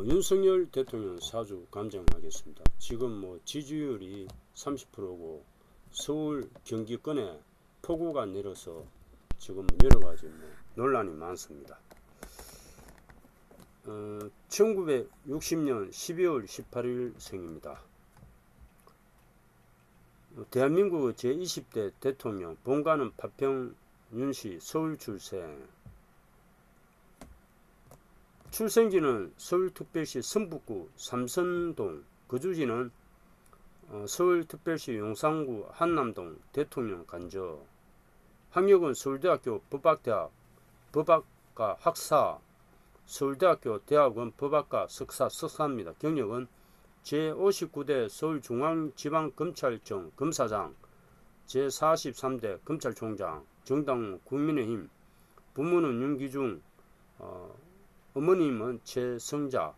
윤석열 대통령 사주 감정하겠습니다. 지금 뭐 지지율이 30%고 서울 경기권에 폭우가 내려서 지금 여러가지 논란이 많습니다. 1960년 12월 18일 생입니다. 대한민국 제20대 대통령 본가는 파평 윤씨 서울 출생. 출생지는 서울특별시 성북구 삼선동, 거주지는 서울특별시 용산구 한남동 대통령 간저. 학력은 서울대학교 법학대학 법학과 학사, 서울대학교 대학원 법학과 석사입니다. 경력은 제59대 서울중앙지방검찰청 검사장, 제43대 검찰총장, 정당 국민의힘, 부모는 윤기중, 어머님은 최성자,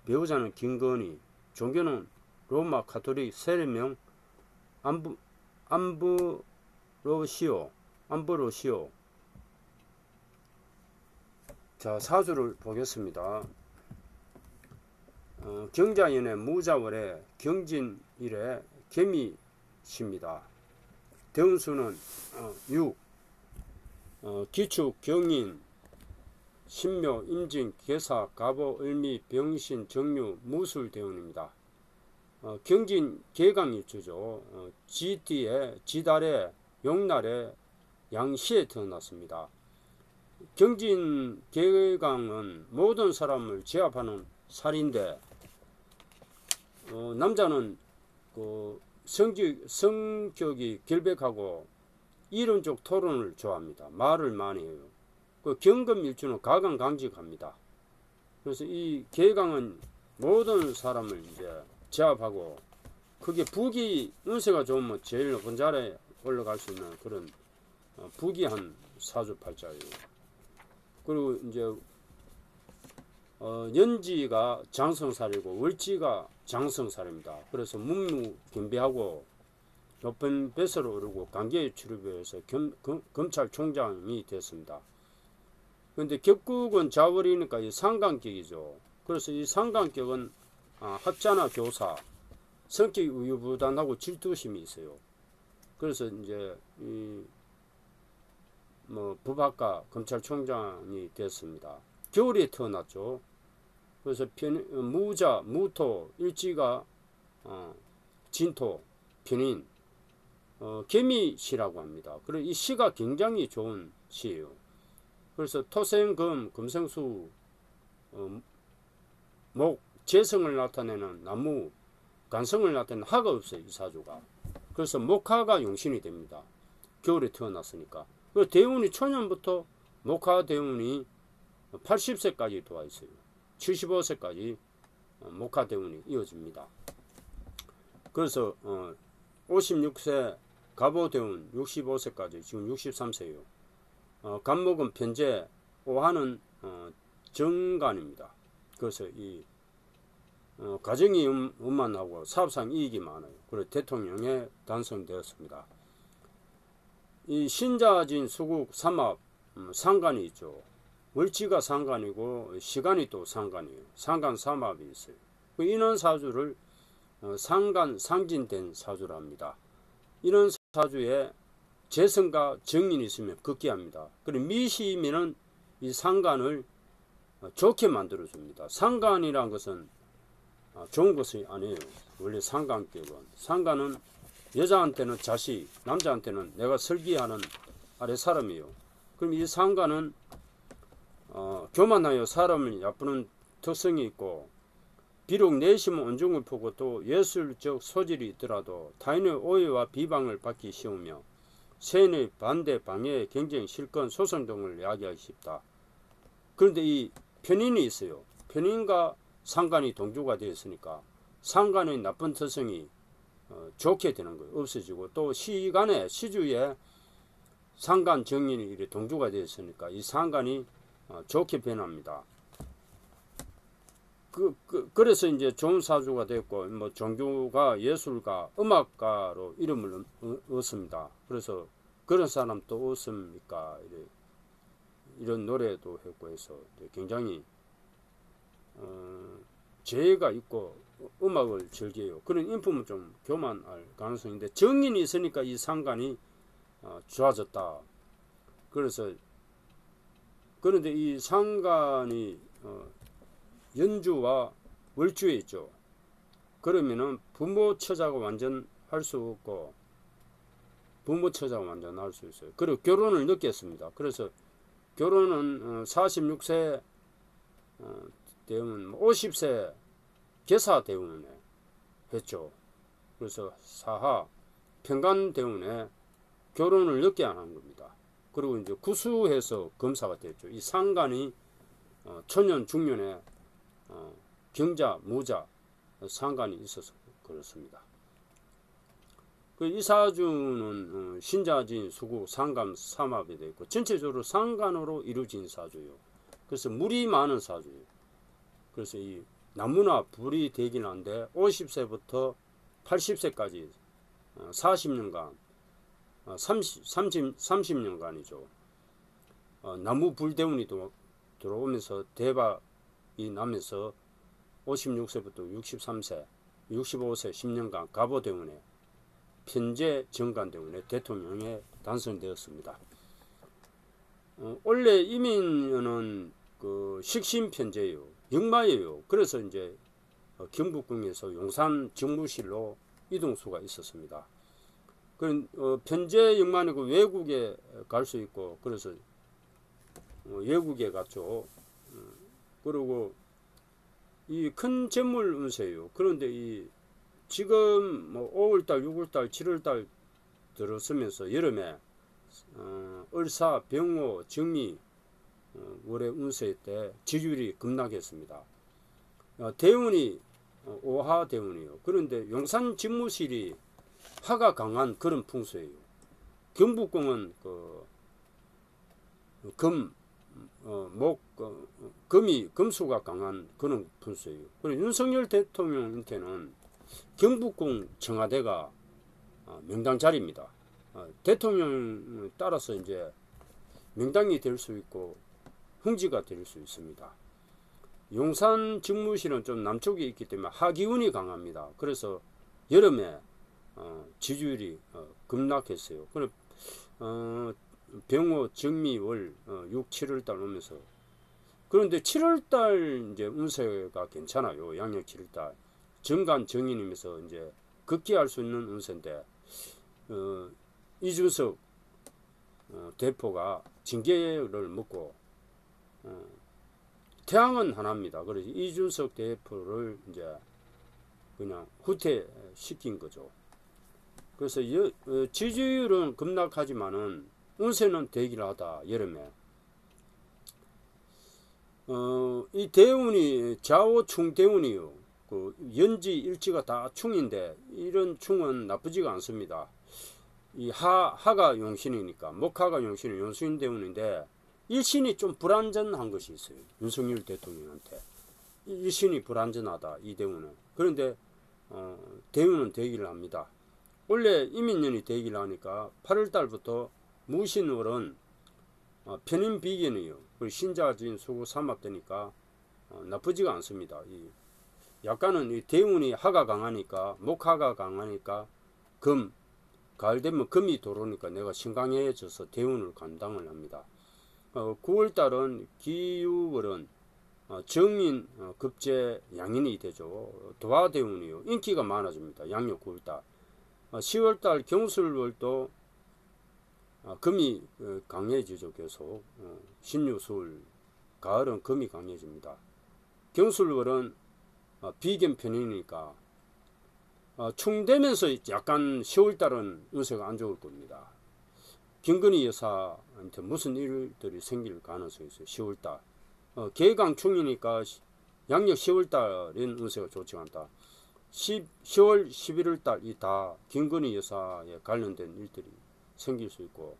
배우자는 김건희, 종교는 로마 가톨릭 세례명 암브로시오. 자, 사주를 보겠습니다. 경자연의 무자월에 경진일에 개미십니다. 대운수는 6, 기축, 경인, 신묘, 임진, 계사, 갑오, 을미, 병신, 정유, 무술 대운입니다. 경진 개강일주죠. 지띠에 지달에 용날에 양시에 태어났습니다. 경진 개강은 모든 사람을 제압하는 살인데, 남자는 성격이 결백하고 이론적 토론을 좋아합니다. 말을 많이 해요. 경금일주는 가강강직합니다. 그래서 이 개강은 모든 사람을 이제 제압하고, 그게 부기 운세가 좋으면 제일 높은 자리에 올라갈 수 있는 그런 부기한 사주팔자예요. 그리고 이제 연지가 장성살이고 월지가 장성살입니다. 그래서 문무경비하고 높은 뱃으로 오르고 관계에 출입해서 검찰총장이 됐습니다. 그런데 격국은 자월이니까 이 상관격이죠. 그래서 이 상관격은 학자나 교사, 성격이 우유부단하고 질투심이 있어요. 그래서 이제 법학과 검찰총장이 됐습니다. 겨울에 태어났죠. 그래서 무자, 무토, 일지가 진토, 편인, 개미시라고 합니다. 그래서 이 시가 굉장히 좋은 시예요. 그래서 토생금, 금생수, 목, 재성을 나타내는 나무, 간성을 나타내는 하가 없어요. 이 사주가. 그래서 목화가 용신이 됩니다. 겨울에 태어났으니까. 그리고 대운이 초년부터 목화 대운이 80세까지 도와 있어요. 75세까지 목화 대운이 이어집니다. 그래서 56세 갑오 대운 65세까지 지금 63세예요. 간목은 편재, 오화는 정간입니다. 그래서 이 가정이 원만하고 사업상 이익이 많아요. 그래서 대통령에 당선되었습니다. 이 신자진 수국 삼합 상간이 있죠. 월지가 상간이고 시간이 또 상간이에요. 상간 삼합이 있어요. 이런 사주를 상간 상진된 사주라 합니다. 이런 사주에 재성과 정인이 있으면 극기합니다. 그리고 미시면은 이 상간을 좋게 만들어 줍니다. 상간이란 것은 좋은 것이 아니에요. 원래 상간은 여자한테는 자식, 남자한테는 내가 설기하는 아래 사람이에요. 그럼 이 상간은 교만하여 사람을 얕부는 특성이 있고, 비록 내심 온중을 보고 또 예술적 소질이 있더라도 타인의 오해와 비방을 받기 쉬우며 세인의 반대, 방해, 경쟁, 실권, 소송 등을 야기하기 쉽다. 그런데 이 편인이 있어요. 편인과 상간이 동주가 되었으니까 상간의 나쁜 특성이 좋게 되는 거예요. 없어지고, 또 시주에 상간 정인이 이렇게 동주가 되었으니까 이 상간이 좋게 변합니다. 그래서 이제 좋은 사주가 됐고, 뭐 종교가, 예술가, 음악가로 이름을 얻습니다. 그래서 그런 사람 또 없습니까? 이런 노래도 했고 해서 굉장히 재해가 있고 음악을 즐겨요. 그런 인품은 좀 교만할 가능성인데 정인이 있으니까 이 상관이 좋아졌다. 그래서 그런데 이 상관이 연주와 월주에 있죠. 그러면은 부모 처자가 완전 할 수 없고 부모 처자가 완전 할 수 있어요. 그리고 결혼을 늦게 했습니다. 그래서 결혼은 46세 되면 50세 계사 대운에 했죠. 그래서 사하 평간 대운에 결혼을 늦게 안 한 겁니다. 그리고 이제 구수해서 검사가 됐죠. 이 상관이 초년 중년에 경자 무자 상관이 있어서 그렇습니다. 이 사주는 신자진 수구 상감 삼합이 되어 있고 전체적으로 상관으로 이루어진 사주예요. 그래서 물이 많은 사주예요. 그래서 이 나무나 불이 되긴 한데 50세부터 80세까지 40년간 30년간이죠. 나무 불대운이 들어오면서 대박이 나면서 56세부터 63세, 65세 10년간 갑오대운에 편제 정관대운에 대통령에 당선되었습니다. 원래 이민은 그 식신편제예요. 역마예요. 그래서 이제 경북궁에서 용산 정무실로 이동수가 있었습니다. 그런 편제 역마이고 외국에 갈 수 있고 그래서 외국에 갔죠. 그리고 이 큰 재물 운세예요. 그런데 이 지금 뭐 5월달, 6월달, 7월달 들어서면서 여름에 을사, 병호, 정미 월의 운세 때 지지율이 급락했습니다. 대운이 오하 대운이요. 그런데 용산 집무실이 화가 강한 그런 풍수예요. 경북궁은 금수가 강한 그런 풍수예요. 그리고 윤석열 대통령한테는 경북궁 청와대가 명당 자리입니다. 대통령 따라서 이제 명당이 될 수 있고 흥지가 될 수 있습니다. 용산 집무실은 좀 남쪽에 있기 때문에 하기운이 강합니다. 그래서 여름에 지지율이 급락했어요. 그래 병호, 정미월 6, 7월달 오면서 그런데 7월달 이제 운세가 괜찮아요. 양력 7월달 정간 정인이면서 이제 급기할 수 있는 운세인데 이준석 대표가 징계를 먹고 태양은 하나입니다. 그래서 이준석 대표를 이제 그냥 후퇴시킨 거죠. 그래서 지지율은 급락하지만은 운세는 대기하다 여름에 이 대운이 좌우충 대운이요. 그 연지 일지가 다 충인데 이런 충은 나쁘지가 않습니다. 이 하가 용신이니까 목하가 용신이 용수인 대운인데 일신이 좀 불안전한 것이 있어요. 윤석열 대통령한테 일신이 불안전하다 이 대운은. 그런데 대운은 대기를 합니다. 원래 이민년이 대기를 하니까 8월달부터 무신월은 편인비견이요. 그리고 신자진 수구 삼합되니까 나쁘지가 않습니다. 약간은 이 대운이 하가 강하니까 목하가 강하니까 가을 되면 금이 들어오니까 내가 신강해져서 대운을 감당을 합니다. 9월달은 기유월은 정인 급제 양인이 되죠. 도화대운이요. 인기가 많아집니다. 양력 9월달 10월달 경술월도 금이 강해지죠. 계속 신유술 가을은 금이 강해집니다. 경술월은 비견 편이니까 충되면서 약간 10월달은 운세가 안 좋을 겁니다. 김건희 여사한테 무슨 일들이 생길 가능성이 있어요. 10월달 개강충이니까 양력 10월달은 운세가 좋지 않다. 10월 11월달 이 다 김건희 여사에 관련된 일들이 생길 수 있고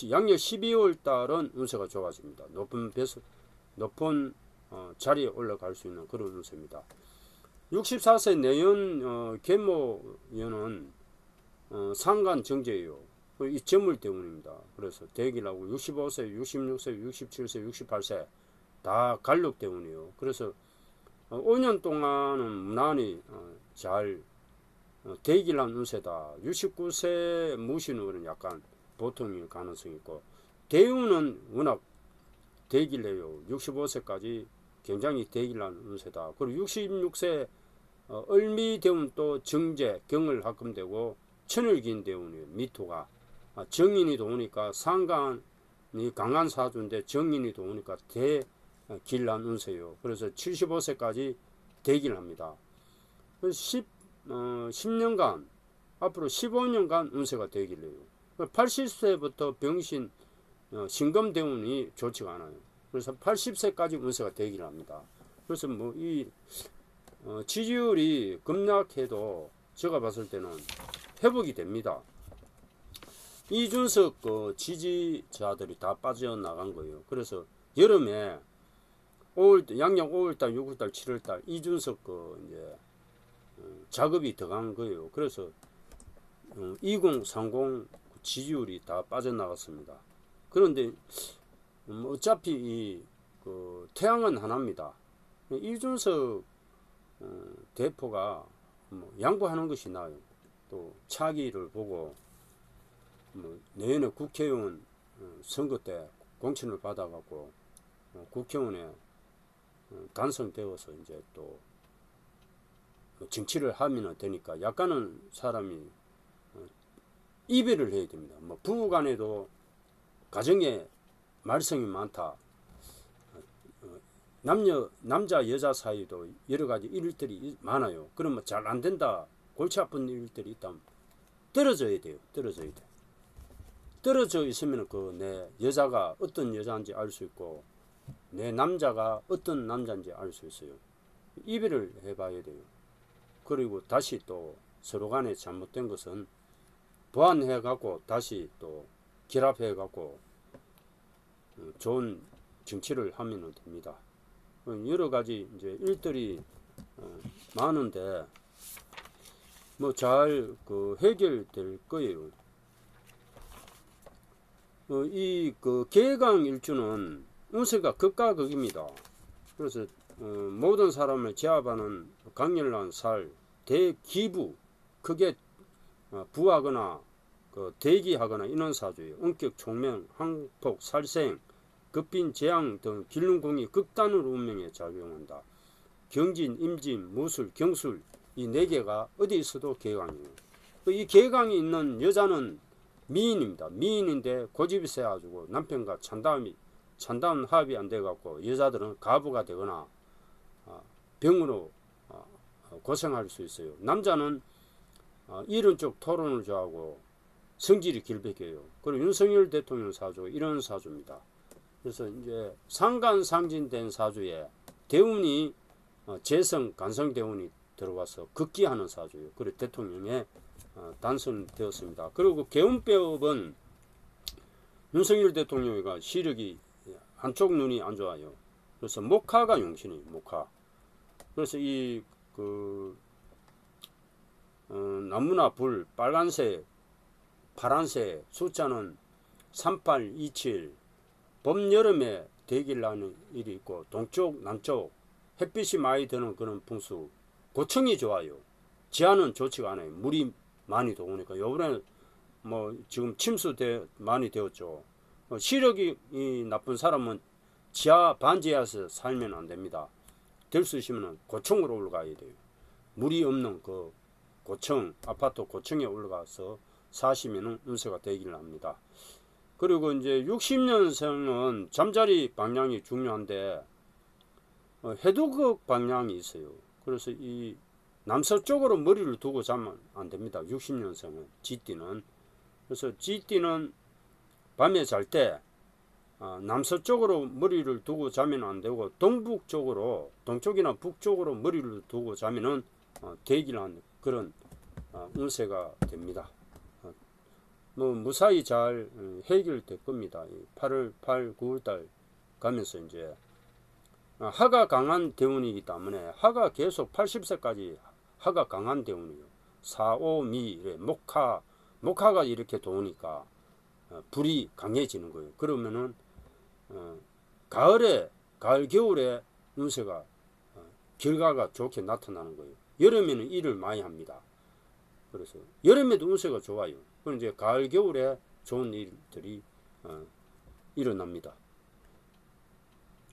양력 12월달은 운세가 좋아집니다. 높은 자리에 올라갈 수 있는 그런 운세입니다. 64세 내연 계모연은 상간 정제예요. 이 점물 때문입니다. 그래서 대기를 하고 65세, 66세, 67세, 68세 다 간력 때문이에요. 그래서 5년 동안은 무난히 잘 대기를 한 운세다. 69세 무신으로는 약간 보통일 가능성이 있고, 대운은 워낙 대기를 해요. 65세까지 굉장히 대기를 한 운세다. 그리고 66세 을미대운 또 정제, 경을 합금되고 천을긴 대운이에요. 미토가. 정인이 도우니까 상간이 강한 사주인데 정인이 도우니까 대길난 운세요. 그래서 75세까지 대기를 합니다. 10년간, 앞으로 15년간 운세가 대기를 해요. 80세부터 병신, 신금대운이 좋지가 않아요. 그래서 80세까지 운세가 대기를 합니다. 그래서 뭐 이 지지율이 급락해도 제가 봤을 때는 회복이 됩니다. 이준석 그 지지자들이 다 빠져나간 거예요. 그래서 여름에 양력 5월달, 6월달, 7월달 이준석 그 이제 작업이 들어간 거예요. 그래서 2030 지지율이 다 빠져나갔습니다. 그런데 어차피 그 태양은 하나입니다. 이준석 대표가 뭐 양보하는 것이 나아요. 또 차기를 보고 내년에 국회의원 선거 때 공천을 받아갖고 국회의원에 당선되어서 이제 또 정치를 하면 되니까 약간은 사람이 이별을 해야 됩니다. 뭐 부부간에도 가정에 말썽이 많다. 남자 여자 사이도 여러 가지 일들이 많아요. 그러면 잘 안 된다. 골치 아픈 일들이 있다면 떨어져야 돼요. 떨어져야 돼. 떨어져 있으면 그 내 여자가 어떤 여자인지 알 수 있고 내 남자가 어떤 남자인지 알 수 있어요. 이별을 해봐야 돼요. 그리고 다시 또 서로 간에 잘못된 것은 보완해 갖고 다시 또 결합해 갖고 좋은 정치를 하면 됩니다. 여러 가지 이제 일들이 많은데 뭐 잘 그 해결될 거예요. 이 그 개강 일주는 운세가 극과 극입니다. 그래서 모든 사람을 제압하는 강렬한 살, 대기부, 크게 부하거나 그 대기하거나 이런 사주예요. 원격 총명, 항폭, 살생, 급빈, 재앙 등 길눈궁이 극단으로 운명에 작용한다. 경진, 임진, 무술, 경술 이 네 개가 어디 있어도 개강이에요. 이 개강이 있는 여자는 미인입니다. 미인인데 고집이 세가지고 남편과 찬다운 합이 안 돼갖고 여자들은 가부가 되거나 병으로 고생할 수 있어요. 남자는 이런 쪽 토론을 좋아하고 성질이 길백해요. 그리고 윤석열 대통령 사주 이런 사주입니다. 그래서 이제 상간상진된 사주에 대운이 재성 간성 대운이 들어와서 극기하는 사주예요. 그리고 대통령에 당선되었습니다. 그리고 개운법은 윤석열 대통령이가 시력이 한쪽 눈이 안 좋아요. 그래서 목화가 용신이 목화. 그래서 이 나무나 불 빨간색, 파란색 숫자는 3827 봄 여름에 대기를 하는 일이 있고 동쪽 남쪽 햇빛이 많이 드는 그런 풍수 고청이 좋아요. 지하는 좋지가 않아요. 물이 많이 들어오니까 요번에 뭐 지금 침수 많이 되었죠. 시력이 나쁜 사람은 지하 반지하에서 살면 안 됩니다. 될 수 있으면 고층으로 올라가야 돼요. 물이 없는 그 고층 아파트 고층에 올라가서 사시면 운세가 되기를 합니다. 그리고 이제 60년생은 잠자리 방향이 중요한데 해독 방향이 있어요. 그래서 이 남서쪽으로 머리를 두고 자면 안 됩니다. 60년생은 쥐띠는. 그래서 쥐띠는 밤에 잘 때 남서쪽으로 머리를 두고 자면 안 되고 동북쪽으로 동쪽이나 북쪽으로 머리를 두고 자면은 대기를 하는 그런 운세가 됩니다. 뭐 무사히 잘 해결될 겁니다. 8월 8, 9월달 가면서 이제 하가 강한 대운이기 때문에 하가 계속 80세까지 하가 강한 대운이에요. 4, 5, 미 목화가 이렇게 도우니까 불이 강해지는 거예요. 그러면은 가을 겨울에 운세가 결과가 좋게 나타나는 거예요. 여름에는 일을 많이 합니다. 그래서 여름에도 운세가 좋아요. 그럼 이제 가을 겨울에 좋은 일들이 일어납니다.